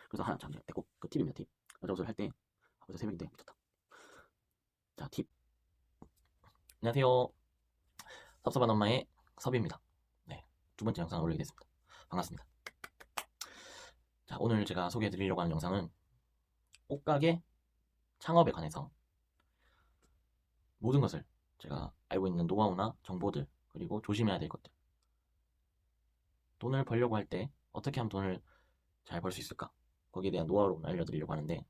그래서 하나 잠시 됐고 그 팁입니다. 팁. 여자 옷을 할 때 벌써 새벽인데 미쳤다. 자, 팁. 안녕하세요. 섭섭한 엄마의 섭입니다. 네, 두 번째 영상을 올리게 됐습니다. 반갑습니다. 자, 오늘 제가 소개해 드리려고 하는 영상은 옷가게 창업에 관해서 모든 것을 제가 알고 있는 노하우나 정보들, 그리고 조심해야 될 것들, 돈을 벌려고 할 때 어떻게 하면 돈을 잘 벌 수 있을까, 거기에 대한 노하우를 알려드리려고 하는데,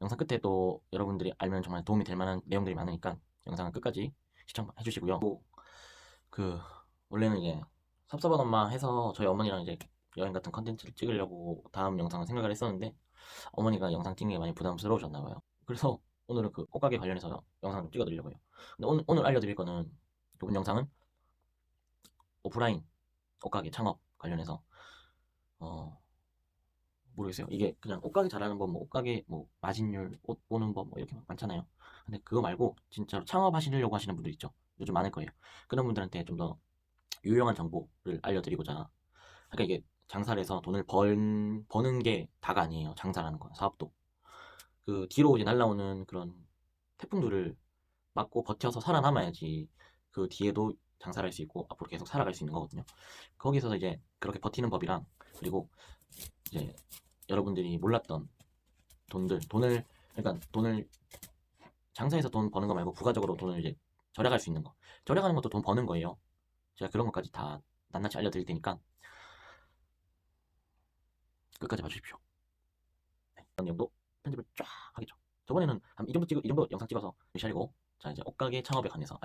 영상 끝에 또 여러분들이 알면 정말 도움이 될 만한 내용들이 많으니까 영상을 끝까지 시청해 주시고요. 그 원래는 이제 섭섭한 엄마 해서 저희 어머니랑 이제 여행 같은 컨텐츠를 찍으려고 다음 영상을 생각을 했었는데, 어머니가 영상 찍는 게 많이 부담스러우셨나 봐요. 그래서 오늘은 그 옷가게 관련해서 영상을 좀 찍어드리려고요. 근데 오늘 알려드릴 거는, 이번 영상은 오프라인 옷가게 창업 관련해서 모르겠어요. 이게 그냥 옷가게 잘하는 법, 뭐 옷가게 뭐 마진율, 옷 보는 법, 뭐 이렇게 많잖아요. 근데 그거 말고 진짜로 창업하시려고 하시는 분들 있죠. 요즘 많을 거예요. 그런 분들한테 좀 더 유용한 정보를 알려드리고자. 그러니까 이게 장사를 해서 돈을 버는 게 다가 아니에요. 장사라는 건, 사업도. 그 뒤로 이제 날라오는 그런 태풍들을 맞고 버텨서 살아남아야지 그 뒤에도 장사를 할 수 있고 앞으로 계속 살아갈 수 있는 거거든요. 거기서 이제 그렇게 버티는 법이랑, 그리고 이제 여러분들이 몰랐던 돈을, 그러니까 돈을, 장사해서 돈 버는 거 말고 부가적으로 돈을 이제 절약할 수 있는 거. 절약하는 것도 돈 버는 거예요. 제가 그런 것까지 다 낱낱이 알려드릴 테니까 끝까지 봐주십시오. 네, 이런 내용도 편집을 쫙 하겠죠. 저번에는 이 정도 영상 찍어서 무시하고, 자, 이제 옷가게 창업에 관해서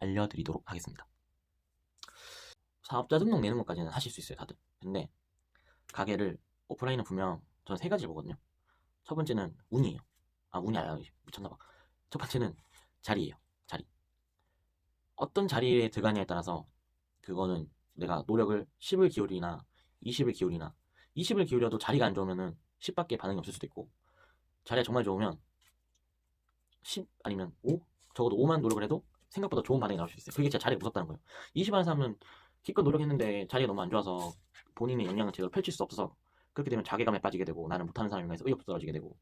알려드리도록 하겠습니다. 사업자 등록 내는 것까지는 하실 수 있어요, 다들. 근데 가게를, 오프라인은 분명 저는 세 가지를 보거든요. 첫 번째는 운이에요. 운이 아니라 미쳤나봐. 첫 번째는 자리예요. 자리. 어떤 자리에 들어가냐에 따라서, 그거는 내가 노력을 10을 기울이나 20을 기울이나, 20을 기울여도 자리가 안 좋으면은 10밖에 반응이 없을 수도 있고, 자리가 정말 좋으면 10 아니면 5? 적어도 5만 노력을 해도 생각보다 좋은 반응이 나올 수 있어요. 그게 진짜 자리가 무섭다는 거예요. 20 하는 사람은 기껏 노력했는데 자리가 너무 안 좋아서 본인의 역량을 제대로 펼칠 수 없어서, 그렇게 되면 자괴감에 빠지게 되고, 나는 못하는 사람인가 해서 의욕도 떨어지게 되고,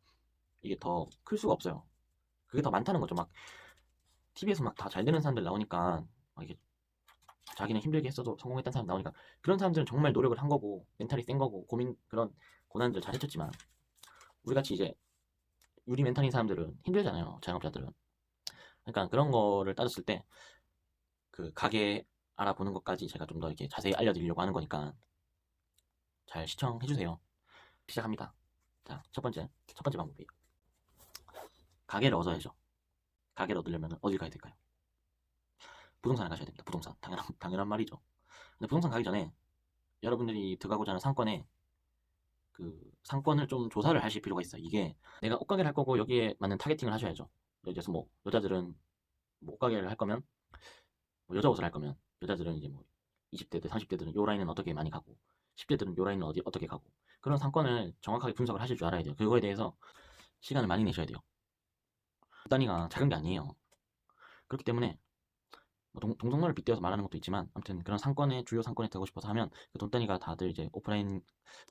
이게 더 클 수가 없어요. 그게 더 많다는 거죠. 막 TV에서 막 다 잘 되는 사람들 나오니까, 막 이게 자기는 힘들게 했어도 성공했다는 사람 나오니까, 그런 사람들은 정말 노력을 한 거고 멘탈이 센 거고 그런 고난들 잘 헤쳤지만, 우리같이 이제 유리 멘탈인 사람들은 힘들잖아요, 자영업자들은. 그러니까 그런 거를 따졌을 때 그 가게 알아보는 것까지 제가 좀 더 이렇게 자세히 알려드리려고 하는 거니까 잘 시청해 주세요. 시작합니다. 자, 첫 번째 방법이에요. 가게를 얻어야죠. 가게를 얻으려면 어딜 가야 될까요? 부동산에 가셔야 됩니다. 부동산. 당연한 말이죠. 근데 부동산 가기 전에 여러분들이 들어가고자 하는 상권에, 그 상권을 좀 조사를 하실 필요가 있어요. 이게 내가 옷가게를 할 거고 여기에 맞는 타겟팅을 하셔야죠. 예를 들어서 뭐 여자들은 뭐 옷가게를 할 거면, 뭐 여자 옷을 할 거면 여자들은 이제 뭐 20대들, 30대들은 요 라인은 어떻게 많이 가고, 10대들은 요 라인은 어떻게 가고, 그런 상권을 정확하게 분석을 하실 줄 알아야 돼요. 그거에 대해서 시간을 많이 내셔야 돼요. 단위가 작은 게 아니에요. 그렇기 때문에 뭐 동성로를 빗대어서 말하는 것도 있지만, 아무튼 그런 상권에, 주요 상권에 되고 싶어서 하면 그 돈 단위가 다들 이제 오프라인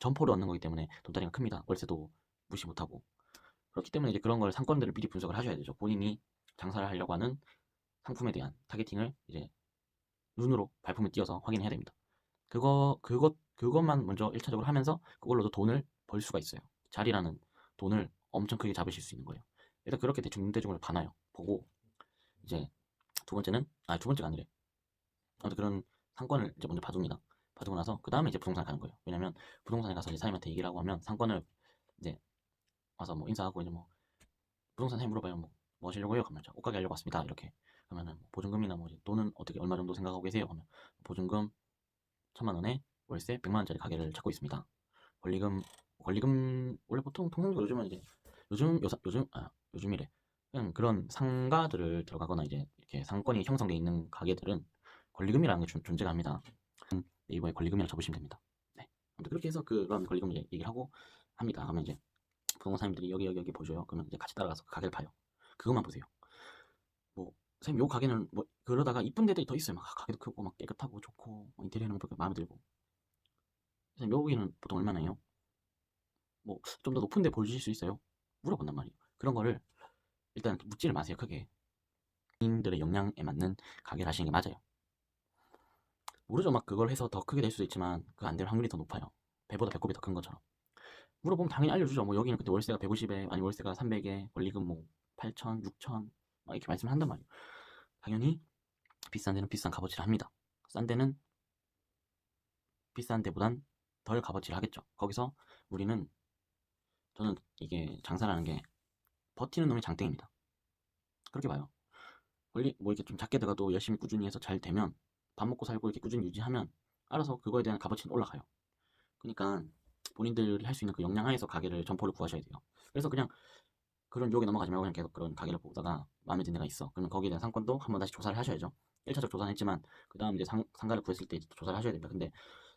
점포를 얻는 거기 때문에 돈 단위가 큽니다. 월세도 무시 못하고. 그렇기 때문에 이제 그런 걸, 상권들을 미리 분석을 하셔야 되죠. 본인이 장사를 하려고 하는 상품에 대한 타겟팅을 이제 눈으로 발품을 띄어서 확인해야 됩니다. 그것만 먼저 1차적으로 하면서 그걸로도 돈을 벌 수가 있어요. 자리라는 돈을 엄청 크게 잡으실 수 있는 거예요. 일단 그렇게 대충 눈대중을 봐놔요. 보고 이제 두 번째가 아니래. 아무튼 그런 상권을 이제 먼저 봐둡니다. 봐두고 나서 그 다음에 이제 부동산 가는 거예요. 왜냐면 부동산에 가서 이제 사장님한테 얘기를 하고 하면, 상권을 이제 와서 뭐 인사하고, 이제 뭐 부동산 사장님 물어봐요. 뭐 하시려고 해요? 그러면 옷가게 하려고 왔습니다. 이렇게. 그러면은 뭐 보증금이나 뭐 돈은 어떻게 얼마 정도 생각하고 계세요? 그러면 보증금 1,000만 원에 월세 100만 원짜리 가게를 찾고 있습니다. 권리금 원래 보통 통상적으로 요즘은 이제 요즘이래. 그냥 그런 상가들을 들어가거나 이제 이렇게 상권이 형성돼 있는 가게들은 권리금이라는 게 존재가 합니다. 네이버에 권리금이라고 쳐보시면 됩니다. 네. 아무튼 그렇게 해서 그런 권리금 얘기를 하고 합니다. 그러면 이제 부동산님들이 여기 보셔요. 그러면 이제 같이 따라가서 그 가게를 봐요. 그것만 보세요. 뭐 선생님 요 가게는 뭐 그러다가 이쁜 데들이 더 있어요. 막 가게도 크고 막 깨끗하고 좋고, 뭐 인테리어는 마음에 들고. 선생님 여기는 보통 얼마나요? 뭐 좀 더 높은 데 보여주실 수 있어요? 물어본단 말이에요. 그런 거를 일단 묻지를 마세요. 크게. 본인들의 역량에 맞는 가게를 하시는 게 맞아요. 모르죠. 막 그걸 해서 더 크게 될 수도 있지만 그 안 될 확률이 더 높아요. 배보다 배꼽이 더 큰 것처럼. 물어보면 당연히 알려주죠. 뭐 여기는 그때 월세가 150에 아니 월세가 300에 원리금 뭐 8천, 6천 막 이렇게 말씀을 한단 말이에요. 당연히 비싼 데는 비싼 값어치를 합니다. 싼 데는 비싼 데보단 덜 값어치를 하겠죠. 거기서 우리는 저는 이게 장사라는 게 버티는 놈이 장땡입니다. 그렇게 봐요. 원리 뭐 이렇게 좀 작게 들어가도 열심히 꾸준히 해서 잘 되면 밥 먹고 살고 이렇게 꾸준히 유지하면 알아서 그거에 대한 값어치는 올라가요. 그러니까 본인들이 할 수 있는 그 역량 하에서 가게를 점포를 구하셔야 돼요. 그래서 그냥 그런 유혹에 넘어가지 말고 그냥 계속 그런 가게를 보다가 마음에 드는 데가 있어. 그러면 거기에 대한 상권도 한번 다시 조사를 하셔야죠. 1차적 조사는 했지만 그 다음 이제 상가를 구했을 때 조사를 하셔야 됩니다. 근데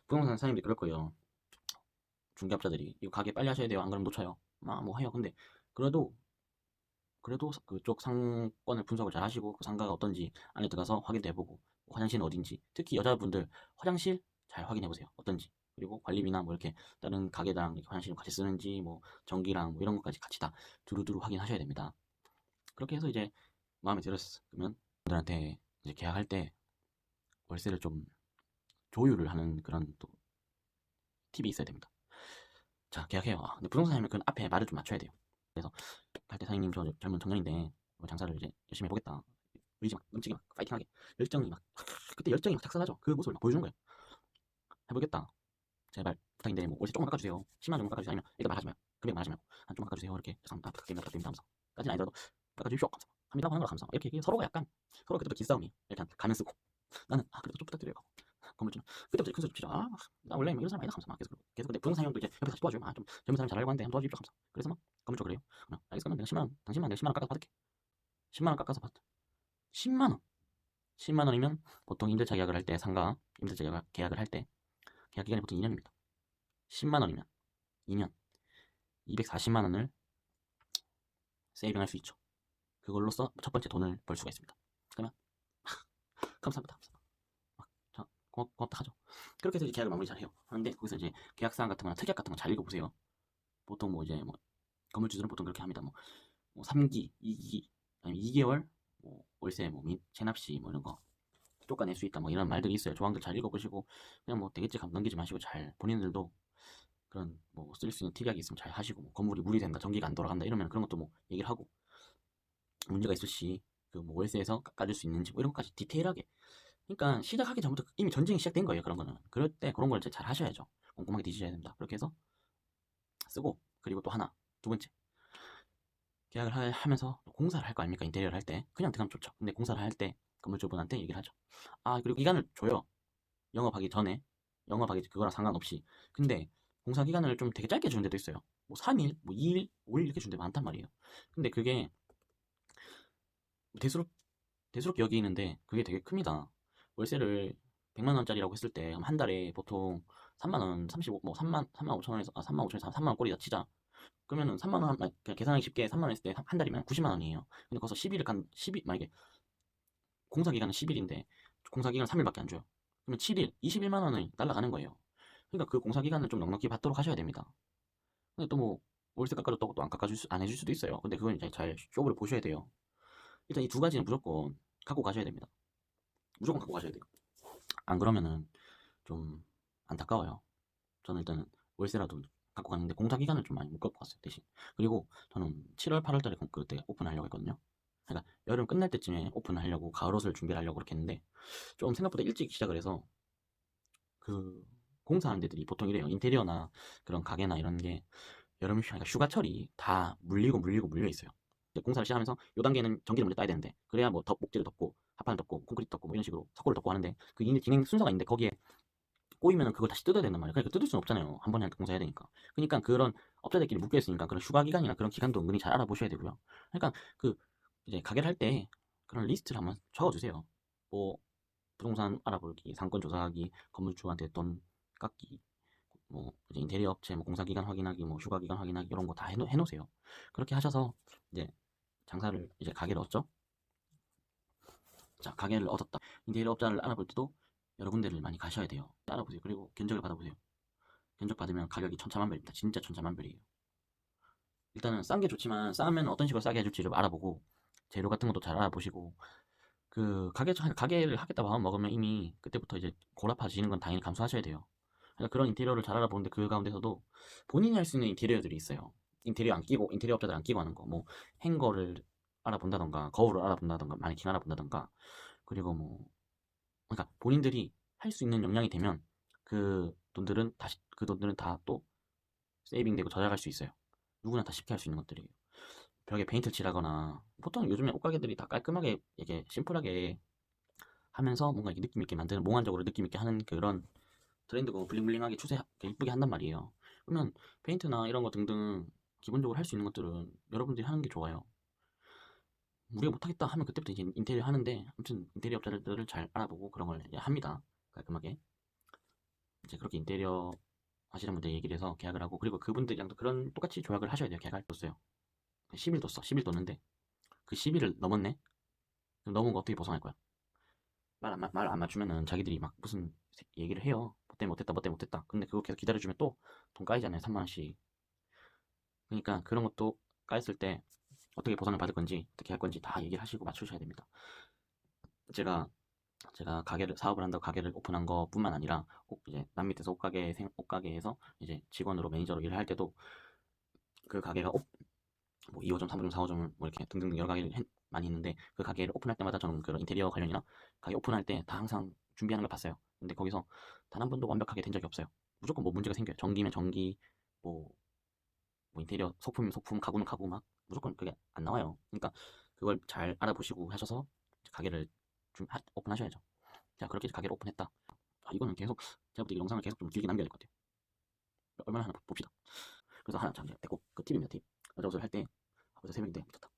부동산 사장님들이 그럴 거예요. 중개업자들이 이거 가게 빨리 하셔야 돼요. 안 그러면 놓쳐요. 막 뭐 해요. 근데 그래도 그쪽 상권을 분석을 잘 하시고 그 상가가 어떤지 안에 들어가서 확인도 해보고 화장실은 어딘지 특히 여자분들 화장실 잘 확인해 보세요. 어떤지. 그리고 관리비나 뭐 이렇게 다른 가게랑 이렇게 화장실 같이 쓰는지 뭐 전기랑 뭐 이런 것까지 같이 다 두루두루 확인하셔야 됩니다. 그렇게 해서 이제 마음에 들었어. 그러면 분들한테 이제 계약할 때 월세를 좀 조율을 하는 그런 또 팁이 있어야 됩니다. 자, 계약해요. 근데 부동산 하면 그 앞에 말을 좀 맞춰야 돼요. 그래서 갈 때 사장님 저 젊은 청년인데 뭐 장사를 이제 열심히 해보겠다. 의지 막 넘치게 막 파이팅하게 열정이 막 그때 열정이 막 작살나죠. 그 모습을 막 보여주는 거예요. 해보겠다. 제발 부탁인데 뭐 월세 조금 깎아주세요. 10만 원 정도 깎아주세요. 아니면 일단 말하지 마요. 금액 말하지 말고 한 조금 깎아주세요. 이렇게 죄송합니다. 부탁드립니다. 하면서 까지는 아니더라도 깎아주십시오. 감사. 합니다 하는 거라 감사. 이렇게 서로가 약간 서로 그때부터 기싸움이 이렇게 가면 쓰고 나는 그래도 좀 부탁드려요. 건물주는 그때부터 큰 소리 치죠. 나 원래 뭐 이런 사람 아니다 감사. 막 계속 근데 부동산 형도 이제 옆에서 다시 도와줘요. 좀 젊은 사람 잘 알고 하는데 한번 도와주십시오 감사. 그래서 막 건물주 그래요. 알겠어. 내가 10만 원 당신만 내가 10만 원 깎아서 받을게. 10만 원 깎아서 받. 10만 원. 10만 원이면 보통 임대차 계약을 할 때 상가 임대차 계약을 할 때 계약 기간이 보통 2년입니다. 10만 원이면 2년 240만 원을 세이빙할 수 있죠. 그걸로써 첫 번째 돈을 벌 수가 있습니다. 그러면 감사합니다. 자, 고맙다 하죠. 그렇게 해서 이제 계약을 마무리 잘 해요. 하는데 거기서 이제 계약사항 같은 거나 특약 같은 거 잘 읽어보세요. 보통 뭐 이제 뭐 건물주들은 보통 그렇게 합니다. 뭐 3기, 2기, 아니면 2개월 뭐 월세 뭐 및 체납시 뭐 이런 거 쫓아낼 수 있다 뭐 이런 말들이 있어요. 조항들 잘 읽어보시고 그냥 뭐 되겠지 감 넘기지 마시고 잘 본인들도 그런 뭐 쓸 수 있는 팁약이 있으면 잘 하시고 뭐 건물이 물이 된다, 전기가 안 돌아간다 이러면 그런 것도 뭐 얘기를 하고 문제가 있을 시 그 뭐 월세에서 깎아줄 수 있는지 뭐 이런 것까지 디테일하게. 그러니까 시작하기 전부터 이미 전쟁이 시작된 거예요. 그런 거는. 그럴 때 그런 걸 잘 하셔야죠. 꼼꼼하게 뒤지셔야 됩니다. 그렇게 해서 쓰고 그리고 또 하나 두 번째 계약을 하면서 공사를 할 거 아닙니까? 인테리어를 할 때 그냥 들어가면 좋죠. 근데 공사를 할 때 건물주분한테 얘기를 하죠. 그리고 기간을 줘요. 영업하기 전에 영업하기 그거랑 상관없이. 근데 공사 기간을 좀 되게 짧게 주는 데도 있어요. 뭐 3일, 뭐 2일, 5일 이렇게 주는 데 많단 말이에요. 근데 그게 대수롭게 여기는데 그게 되게 큽니다. 월세를 100만 원짜리라고 했을 때 한 달에 보통 3만 원, 35, 뭐 3만 5천 원에서 3만 5천에서 3만 원 꼴이다 치자. 그러면은 3만 원, 그냥 계산하기 쉽게 3만 원 했을 때 한 달이면 90만 원이에요. 근데 거기서 10일을 10일 만약에 공사 기간은 10일인데 공사 기간 3일밖에 안 줘요. 그러면 7일, 21만 원이 날라가는 거예요. 그러니까 그 공사 기간을 좀 넉넉히 받도록 하셔야 됩니다. 근데 또 뭐 월세 깎아줬다고 또 안 해줄 수도 있어요. 근데 그건 이제 잘 쇼부를 보셔야 돼요. 일단 이 두 가지는 무조건 갖고 가셔야 됩니다. 무조건 갖고 가셔야 돼요. 안 그러면은 좀 안타까워요. 저는 일단은 월세라도 갖고 갔는데 공사 기간을 좀 많이 못 갖고 갔어요 대신. 그리고 저는 7월 8월 달에 그때 오픈하려고 했거든요. 그러니까 여름 끝날 때쯤에 오픈하려고 가을 옷을 준비를 하려고 그렇게 했는데 좀 생각보다 일찍 시작을 해서 그 공사하는 데들이 보통 이래요. 인테리어나 그런 가게나 이런 게 여름 휴가철이 다 물려 있어요. 공사를 시작하면서 요 단계는 전기를 먼저 따야 되는데 그래야 뭐 목재를 덮고 합판을 덮고 콘크리트 덮고 뭐 이런 식으로 석고를 덮고 하는데 그 이미 진행 순서가 있는데 거기에 꼬이면은 그걸 다시 뜯어야 된단 말이에요. 그러니까 뜯을 수는 없잖아요. 한 번에 공사해야 되니까. 그러니까 그런 업자들끼리 묶여 있으니까 그런 휴가 기간이나 그런 기간도 은근히 잘 알아보셔야 되고요. 그러니까 그 이제 가게를 할 때 그런 리스트를 한번 적어주세요. 뭐 부동산 알아보기, 상권 조사하기, 건물주한테 돈 깎기, 뭐 이제 인테리어 업체 뭐 공사 기간 확인하기, 뭐 휴가 기간 확인하기 이런 거 다 해놓으세요. 그렇게 하셔서 이제 장사를 이제 가게를 얻죠. 자, 가게를 얻었다. 인테리어 업자를 알아볼 때도 여러 군데를 많이 가셔야 돼요. 알아보세요. 그리고 견적을 받아보세요. 견적 받으면 가격이 천차만별입니다. 진짜 천차만별이에요. 일단은 싼 게 좋지만 싸면 어떤 식으로 싸게 해줄지를 알아보고 재료 같은 것도 잘 알아보시고 그 가게를 하겠다 마음 먹으면 이미 그때부터 이제 골아파지는 건 당연히 감수하셔야 돼요. 그러니까 그런 인테리어를 잘 알아보는데 그 가운데서도 본인이 할 수 있는 인테리어들이 있어요. 인테리어 안 끼고 인테리어 업자들 안 끼고 하는 거, 뭐 행거를 알아본다던가 거울을 알아본다던가 마네킹 알아본다던가 그리고 뭐 그러니까 본인들이 할 수 있는 역량이 되면 그 돈들은 다 또 세이빙되고 저장할 수 있어요. 누구나 다 쉽게 할 수 있는 것들이에요. 벽에 페인트 칠하거나 보통 요즘에 옷가게들이 다 깔끔하게 이게 심플하게 하면서 뭔가 이렇게 느낌 있게 만드는 몽환적으로 느낌 있게 하는 그런 트렌드고 블링블링하게 이쁘게 한단 말이에요. 그러면 페인트나 이런 거 등등 기본적으로 할 수 있는 것들은 여러분들이 하는 게 좋아요. 우리가 못하겠다 하면 그때부터 이제 인테리어 하는데 아무튼 인테리어 업자들을 잘 알아보고 그런 걸 이제 합니다. 깔끔하게 이제 그렇게 인테리어 하시는 분들 얘기를 해서 계약을 하고 그리고 그분들이랑도 그런 똑같이 조약을 하셔야 돼요. 계약을 뒀어요. 10일 뒀어. 10일 뒀는데 그 10일을 넘었네? 그럼 넘은 거 어떻게 보상할 거야? 말 안 맞추면은 자기들이 막 무슨 얘기를 해요. 뭐 때문에 못했다, 뭐 때문에 못했다. 근데 그거 계속 기다려주면 또 돈 까이잖아요. 3만 원씩. 그러니까 그런 것도 까였을 때 어떻게 보상을 받을 건지, 어떻게 할 건지 다 얘기를 하시고 맞추셔야 됩니다. 제가 가게를 사업을 한다고 가게를 오픈한 것뿐만 아니라 꼭 이제 남 밑에서 옷가게에서 이제 직원으로 매니저로 일을 할 때도 그 가게가 뭐 2호점, 3호점, 4호점을 뭐 이렇게 등등 여러 가게를 많이 있는데 그 가게를 오픈할 때마다 저는 그런 인테리어 관련이나 가게 오픈할 때 다 항상 준비하는 걸 봤어요. 근데 거기서 단 한 번도 완벽하게 된 적이 없어요. 무조건 뭐 문제가 생겨요. 전기면 전기, 뭐, 뭐 인테리어 소품이면 소품, 가구는 가구 막 무조건 그게 안 나와요. 그러니까 그걸 잘 알아보시고 하셔서 가게를 오픈하셔야죠. 자, 그렇게 가게를 오픈했다. 아, 이거는 계속 제가 볼때 영상을 계속 좀 길게 남겨야 될 것 같아요. 얼마나 하나 봅시다. 그래서 하나 참 됐고 그 팁입니다. 팁. 여자 옷을 할 때 벌써 새벽인데 미쳤다.